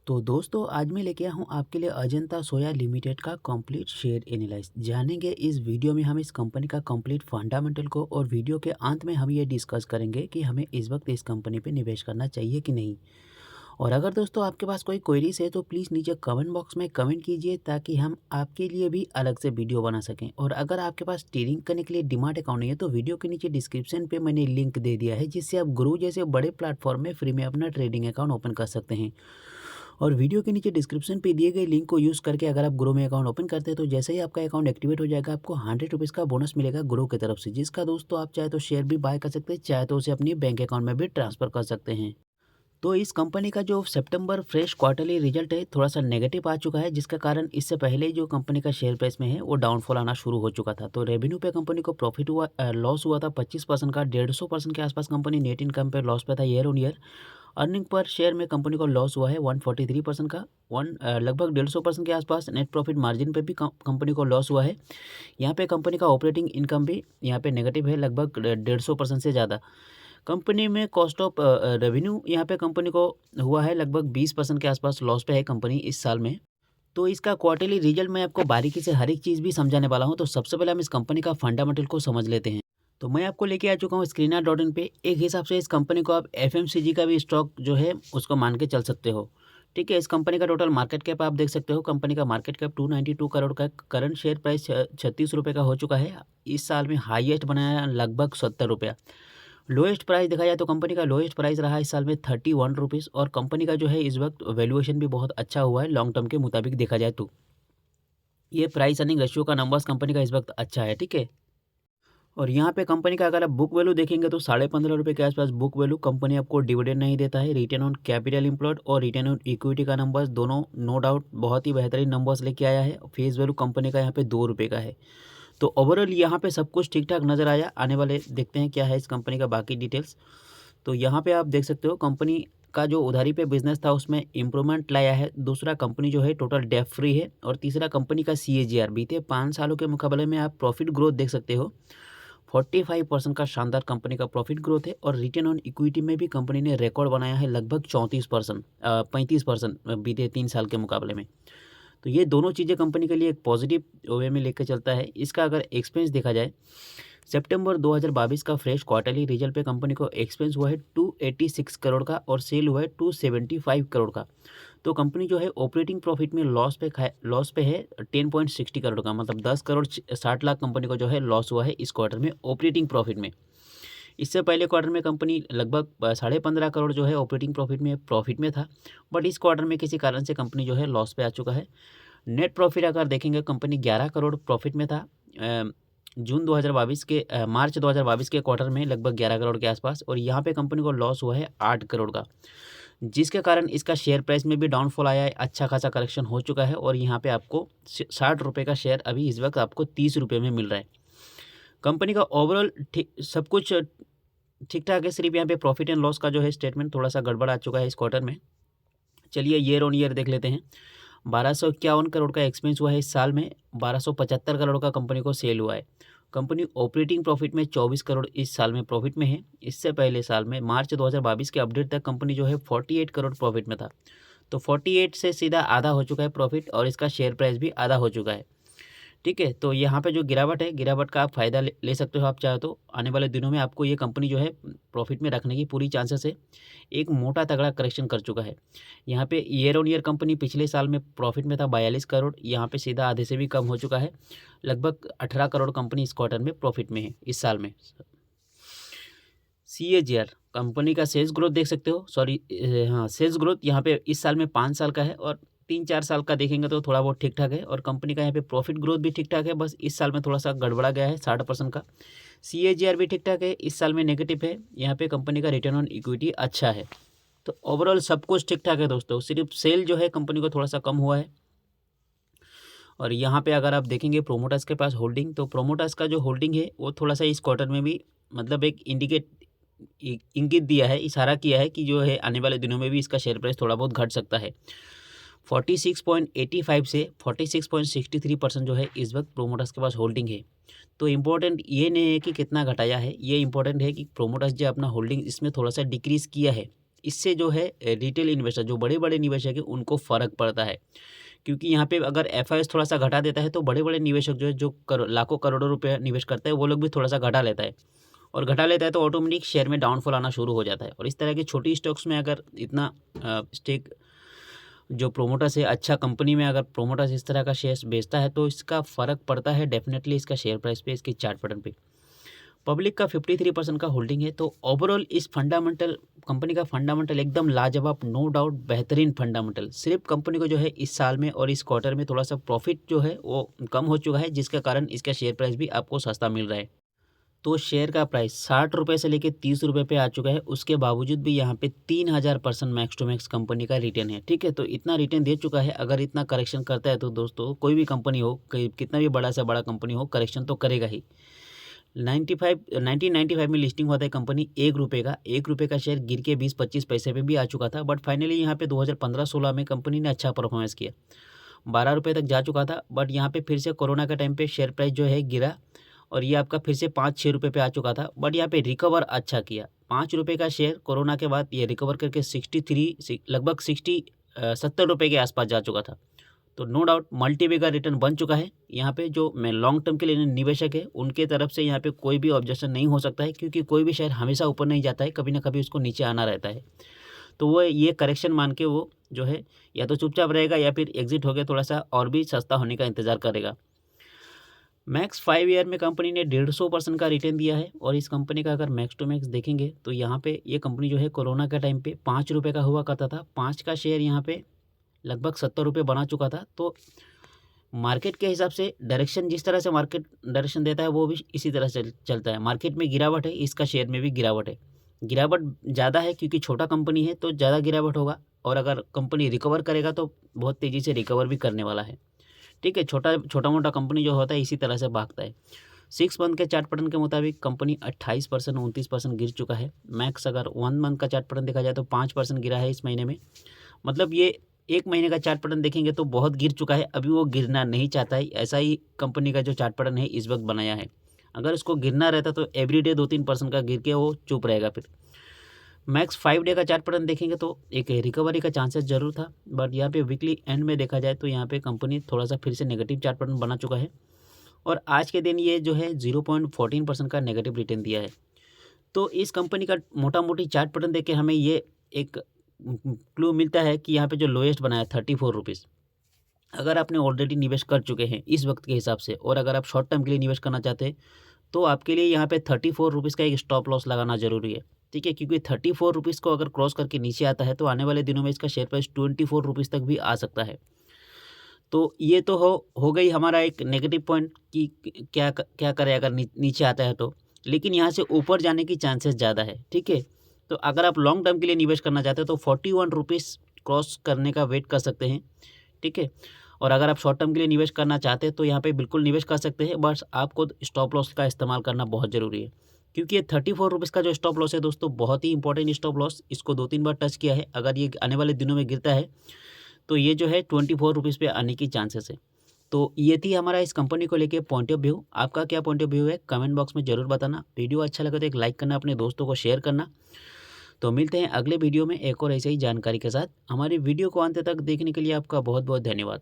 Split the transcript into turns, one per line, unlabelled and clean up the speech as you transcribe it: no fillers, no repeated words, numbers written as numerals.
तो दोस्तों आज मैं लेके आया हूँ आपके लिए अजंता सोया लिमिटेड का कंप्लीट शेयर एनालिसिस। जानेंगे इस वीडियो में हम इस कंपनी का कंप्लीट फंडामेंटल को, और वीडियो के अंत में हम ये डिस्कस करेंगे कि हमें इस वक्त इस कंपनी पे निवेश करना चाहिए कि नहीं। और अगर दोस्तों आपके पास कोई क्वेरीज है तो प्लीज़ नीचे कमेंट बॉक्स में कमेंट कीजिए, ताकि हम आपके लिए भी अलग से वीडियो बना सकें। और अगर आपके पास ट्रेडिंग करने के लिए डीमैट अकाउंट नहीं है तो वीडियो के नीचे डिस्क्रिप्शन पे मैंने लिंक दे दिया है, जिससे आप ग्रो जैसे बड़े प्लेटफॉर्म में फ्री में अपना ट्रेडिंग अकाउंट ओपन कर सकते हैं। और वीडियो के नीचे डिस्क्रिप्शन पे दिए गए लिंक को यूज़ करके अगर आप ग्रो में अकाउंट ओपन करते हैं तो जैसे ही आपका अकाउंट एक्टिवेट हो जाएगा, आपको 100 रुपीज़ का बोनस मिलेगा ग्रो की तरफ से, जिसका दोस्तों आप चाहे तो शेयर भी बाय कर सकते हैं, चाहे तो उसे अपनी बैंक अकाउंट में भी ट्रांसफ़र कर सकते हैं। तो इस कंपनी का जो सितंबर फ्रेश क्वार्टरली रिजल्ट है थोड़ा सा नेगेटिव आ चुका है, जिसका कारण इससे पहले जो कंपनी का शेयर प्राइस में है वो डाउनफॉल आना शुरू हो चुका था। तो रेवेन्यू पे कंपनी को प्रॉफिट हुआ, लॉस हुआ था 25% का, 150% के आसपास कंपनी नेट इनकम पे लॉस पे था year on year. Earning per share में कंपनी को लॉस हुआ है 143% का, लगभग 150% के आसपास। नेट प्रॉफिट मार्जिन पे भी कंपनी को लॉस हुआ है। यहाँ पे कंपनी का ऑपरेटिंग इनकम भी यहाँ पे नेगेटिव है, लगभग 150% से ज़्यादा। कंपनी में कॉस्ट ऑफ रेवेन्यू यहाँ पे कंपनी को हुआ है लगभग 20% के आसपास, लॉस पे है कंपनी इस साल में। तो इसका क्वार्टरली रिजल्ट मैं आपको बारीकी से हर एक चीज़ भी समझाने वाला हूँ। तो सबसे पहले हम इस कंपनी का फंडामेंटल को समझ लेते हैं। तो मैं आपको लेके आ चुका हूँ स्क्रीनर डॉट इन पे। एक हिसाब से इस कंपनी को आप एफएमसीजी का भी स्टॉक जो है उसको मान के चल सकते हो। ठीक है, इस कंपनी का टोटल मार्केट कैप आप देख सकते हो। कंपनी का मार्केट कैप 292 करोड़ का, करंट शेयर प्राइस 36 रुपये का हो चुका है। इस साल में हाईएस्ट बनाया लगभग 70 रुपया। लोएस्ट प्राइस देखा जाए तो कंपनी का लोएस्ट प्राइस रहा इस साल में 31 रुपीज़। और कंपनी का जो है इस वक्त वैल्यूएशन भी बहुत अच्छा हुआ है लॉन्ग टर्म के मुताबिक देखा जाए तो। ये प्राइस अर्निंग रेशियो का नंबर्स कंपनी का इस वक्त अच्छा है। ठीक है, और यहाँ पे कंपनी का अगर आप बुक वैल्यू देखेंगे तो 15.5 रुपये के आसपास बुक वैल्यू। कंपनी आपको डिविडेंड नहीं देता है। रिटर्न ऑन कैपिटल एम्प्लॉयड और रिटर्न ऑन इक्विटी का नंबर्स दोनों नो डाउट बहुत ही बेहतरीन नंबर्स लेके आया है। फेस वैल्यू कंपनी का यहाँ पे 2 रुपये का है। तो ओवरऑल यहाँ पे सब कुछ ठीक ठाक नज़र आया। आने वाले देखते हैं क्या है इस कंपनी का बाकी डिटेल्स। तो यहाँ पे आप देख सकते हो कंपनी का जो उधारी पे बिजनेस था उसमें इम्प्रूवमेंट लाया है। दूसरा, कंपनी जो है टोटल डेट फ्री है। और तीसरा, कंपनी का CAGR बीते 5 सालों के मुकाबले में आप प्रॉफिट ग्रोथ देख सकते हो। 45% का शानदार कंपनी का प्रॉफिट ग्रोथ है। और रिटर्न ऑन इक्विटी में भी कंपनी ने रिकॉर्ड बनाया है लगभग 34%, 35% बीते 3 साल के मुकाबले में। तो ये दोनों चीज़ें कंपनी के लिए एक पॉजिटिव वे में लेकर चलता है। इसका अगर एक्सपेंस देखा जाए, सितंबर 2022 का फ्रेश क्वार्टरली रिजल्ट पे कंपनी को एक्सपेंस हुआ है 286 करोड़ का, और सेल हुआ है 275 करोड़ का। तो कंपनी जो है ऑपरेटिंग प्रॉफिट में लॉस पे है 10.60 करोड़ का, मतलब 10 करोड़ 60 लाख कंपनी को जो है लॉस हुआ है इस क्वार्टर में ऑपरेटिंग प्रॉफिट में। इससे पहले क्वार्टर में कंपनी लगभग 15.5 करोड़ जो है ऑपरेटिंग प्रॉफिट में था। बट इस क्वार्टर में किसी कारण से कंपनी जो है लॉस पे आ चुका है। नेट प्रॉफिट अगर देखेंगे, कंपनी 11 करोड़ प्रॉफिट में था मार्च 2022 के क्वार्टर में, लगभग 11 करोड़ के आसपास। और यहाँ पे कंपनी को लॉस हुआ है 8 करोड़ का, जिसके कारण इसका शेयर प्राइस में भी डाउनफॉल आया है। अच्छा खासा करेक्शन हो चुका है। और यहाँ पे आपको 60 रुपये का शेयर अभी इस वक्त आपको 30 रुपये में मिल रहा है। कंपनी का ओवरऑल सब कुछ ठीक ठाक है। सिर्फ यहाँ पे प्रॉफिट एंड लॉस का जो है स्टेटमेंट थोड़ा सा गड़बड़ आ चुका है इस क्वार्टर में। चलिए ईयर ऑन ईयर देख लेते हैं। 1251 करोड़ का एक्सपेंस हुआ है इस साल में। 1275 करोड़ का कंपनी को सेल हुआ है। कंपनी ऑपरेटिंग प्रॉफिट में 24 करोड़ इस साल में प्रॉफिट में है। इससे पहले साल में मार्च 2022 के अपडेट तक कंपनी जो है 48 करोड़ प्रॉफिट में था। तो 48 से सीधा आधा हो चुका है प्रॉफिट, और इसका शेयर प्राइस भी आधा हो चुका है। ठीक है, तो यहाँ पे जो गिरावट है, गिरावट का आप फ़ायदा ले सकते हो आप चाहे तो। आने वाले दिनों में आपको ये कंपनी जो है प्रॉफिट में रखने की पूरी चांसेस है। एक मोटा तगड़ा करेक्शन कर चुका है। यहाँ पे ईयर ऑन ईयर कंपनी पिछले साल में प्रॉफिट में था 42 करोड़, यहाँ पे सीधा आधे से भी कम हो चुका है। लगभग 18 करोड़ कंपनी इस क्वार्टर में प्रॉफिट में है इस साल में। CAGR कंपनी का सेल्स ग्रोथ देख सकते हो, सेल्स ग्रोथ यहाँ पे इस साल में 5 साल का है, और 3-4 साल का देखेंगे तो थोड़ा बहुत ठीक ठाक है। और कंपनी का यहाँ पे प्रॉफिट ग्रोथ भी ठीक ठाक है, बस इस साल में थोड़ा सा गड़बड़ा गया है 60% का। CAGR भी ठीक ठाक है, इस साल में नेगेटिव है। यहाँ पे कंपनी का रिटर्न ऑन इक्विटी अच्छा है। तो ओवरऑल सब कुछ ठीक ठाक है दोस्तों। सिर्फ सेल जो है कंपनी को थोड़ा सा कम हुआ है। और यहाँ पे अगर आप देखेंगे प्रोमोटर्स के पास होल्डिंग, तो प्रोमोटर्स का जो होल्डिंग है वो थोड़ा सा इस क्वार्टर में भी मतलब एक इंगित दिया है, इशारा किया है कि जो है आने वाले दिनों में भी इसका शेयर प्राइस थोड़ा बहुत घट सकता है। 46.85 से 46.63% जो है इस वक्त प्रोमोटर्स के पास होल्डिंग है। तो इम्पोर्टेंट ये नहीं है कि कितना घटाया है, ये इम्पोर्टेंट है कि प्रोमोटर्स जो अपना होल्डिंग इसमें थोड़ा सा डिक्रीज़ किया है। इससे जो है रिटेल इन्वेस्टर जो बड़े-बड़े निवेशक हैं उनको फ़र्क पड़ता है। क्योंकि यहाँ पे अगर एफआईएस थोड़ा-सा घटा देता है तो बड़े-बड़े निवेशक जो है जो लाखों करोड़ों रुपए निवेश करते हैं वो लोग भी थोड़ा-सा घटा लेता है। और घटा लेता है तो ऑटोमेटिक शेयर में डाउनफॉल आना शुरू हो जाता है। और इस तरह की छोटी स्टॉक्स में अगर इतना स्टेक जो प्रोमोटर्स है, अच्छा कंपनी में अगर प्रोमोटर्स इस तरह का शेयर्स बेचता है तो इसका फ़र्क पड़ता है डेफिनेटली इसका शेयर प्राइस पे, इसकी चार्ट पैटर्न पे। पब्लिक का 53% का होल्डिंग है, तो ओवरऑल इस फंडामेंटल कंपनी का फंडामेंटल एकदम लाजवाब, नो डाउट बेहतरीन फंडामेंटल। सिर्फ कंपनी को जो है इस साल में और इस क्वार्टर में थोड़ा सा प्रॉफिट जो है वो कम हो चुका है, जिसके कारण इसका शेयर प्राइस भी आपको सस्ता मिल रहा है। तो शेयर का प्राइस 60 रुपये से लेकर 30 रुपये पे आ चुका है। उसके बावजूद भी यहाँ पे 3000% मैक्स टू मैक्स कंपनी का रिटर्न है। ठीक है, तो इतना रिटर्न दे चुका है। अगर इतना करेक्शन करता है तो दोस्तों कोई भी कंपनी हो, कितना भी बड़ा से बड़ा कंपनी हो, करेक्शन तो करेगा ही। 1995 में लिस्टिंग हुआ था कंपनी ₹1 का शेयर गिर के 20-25 पैसे पे भी आ चुका था। बट फाइनली यहाँ पे 2015-16 में कंपनी ने अच्छा परफॉर्मेंस किया, ₹12 तक जा चुका था। बट यहाँ पे फिर से कोरोना के टाइम पे शेयर प्राइस जो है गिरा और ये आपका फिर से 5-6 रुपये पे आ चुका था। बट यहाँ पे रिकवर अच्छा किया। ₹5 का शेयर कोरोना के बाद ये रिकवर करके 63 लगभग 70 रुपये के आसपास जा चुका था। तो नो डाउट मल्टीवे का रिटर्न बन चुका है। यहाँ पे जो मैं लॉन्ग टर्म के लिए निवेशक है उनके तरफ से यहाँ पे कोई भी ऑब्जेक्शन नहीं हो सकता है, क्योंकि कोई भी शेयर हमेशा ऊपर नहीं जाता है, कभी ना कभी उसको नीचे आना रहता है। तो वो ये करेक्शन मान के वो जो है या तो चुपचाप रहेगा या फिर एग्जिट होकर थोड़ा सा और भी सस्ता होने का इंतजार करेगा। मैक्स 5 ईयर में कंपनी ने 150% का रिटर्न दिया है। और इस कंपनी का अगर मैक्स टू मैक्स देखेंगे तो यहाँ पे ये कंपनी जो है कोरोना के टाइम पे ₹5 का हुआ करता था। 5 का शेयर यहाँ पे लगभग 70 रुपये बना चुका था। तो मार्केट के हिसाब से डायरेक्शन, जिस तरह से मार्केट डायरेक्शन देता है वो भी इसी तरह से चलता है। मार्केट में गिरावट है, इसका शेयर में भी गिरावट है। गिरावट ज़्यादा है क्योंकि छोटा कंपनी है तो ज़्यादा गिरावट होगा, और अगर कंपनी रिकवर करेगा तो बहुत तेज़ी से रिकवर भी करने वाला है। ठीक है, छोटा मोटा कंपनी जो होता है इसी तरह से भागता है। 6 मंथ के चार्ट पैटर्न के मुताबिक कंपनी 28%, 29% गिर चुका है। मैक्स अगर 1 मंथ का चार्ट पैटर्न देखा जाए तो 5% गिरा है इस महीने में। मतलब ये 1 महीने का चार्ट पैटर्न देखेंगे तो बहुत गिर चुका है। अभी वो गिरना नहीं चाहता है, ऐसा ही कंपनी का जो चार्ट पैटर्न है इस वक्त बनाया है। अगर उसको गिरना रहता तो एवरीडे 2-3% का गिर के वो चुप रहेगा। फिर मैक्स 5 डे का चार्ट पैटर्न देखेंगे तो एक रिकवरी का चांसेस जरूर था। बट यहाँ पे वीकली एंड में देखा जाए तो यहाँ पे कंपनी थोड़ा सा फिर से नेगेटिव चार्ट पैटर्न बना चुका है, और आज के दिन ये जो है 0.14% का नेगेटिव रिटर्न दिया है। तो इस कंपनी का मोटा मोटी चार्ट पैटर्न देख के हमें ये एक क्लू मिलता है कि यहाँ पे जो लोएस्ट बनाया 34 रुपीज़, अगर आपने ऑलरेडी निवेश कर चुके हैं इस वक्त के हिसाब से, और अगर आप शॉर्ट टर्म के लिए निवेश करना चाहते हैं तो आपके लिए यहाँ पे 34 रुपीज़ का एक स्टॉप लॉस लगाना जरूरी है। ठीक है, क्योंकि 34 रुपीज़ को अगर क्रॉस करके नीचे आता है तो आने वाले दिनों में इसका शेयर प्राइस 24 रुपीज़ तक भी आ सकता है। तो ये तो हो गई हमारा एक नेगेटिव पॉइंट कि क्या करे अगर नीचे आता है तो, लेकिन यहाँ से ऊपर जाने की चांसेस ज़्यादा है। ठीक है, तो अगर आप लॉन्ग टर्म के लिए निवेश करना चाहते हो तो 41 रुपीज़ क्रॉस करने का वेट कर सकते हैं। ठीक है, और अगर आप शॉर्ट टर्म के लिए निवेश करना चाहते हैं तो यहाँ पे बिल्कुल निवेश कर सकते हैं, बस आपको स्टॉप लॉस का इस्तेमाल करना बहुत ज़रूरी है। क्योंकि ये 34 रुपीज़ का जो स्टॉप लॉस है दोस्तों, बहुत ही इंपॉर्टेंट स्टॉप लॉस, इसको 2-3 बार टच किया है। अगर ये आने वाले दिनों में गिरता है तो ये जो है 24 रुपीज़ पे आने की चांसेस है। तो ये थी हमारा इस कंपनी को लेके पॉइंट ऑफ व्यू। आपका क्या पॉइंट ऑफ व्यू है कमेंट बॉक्स में ज़रूर बताना। वीडियो अच्छा लगे तो एक लाइक करना, अपने दोस्तों को शेयर करना। तो मिलते हैं अगले वीडियो में एक और ऐसे ही जानकारी के साथ। हमारी वीडियो को अंत तक देखने के लिए आपका बहुत बहुत धन्यवाद।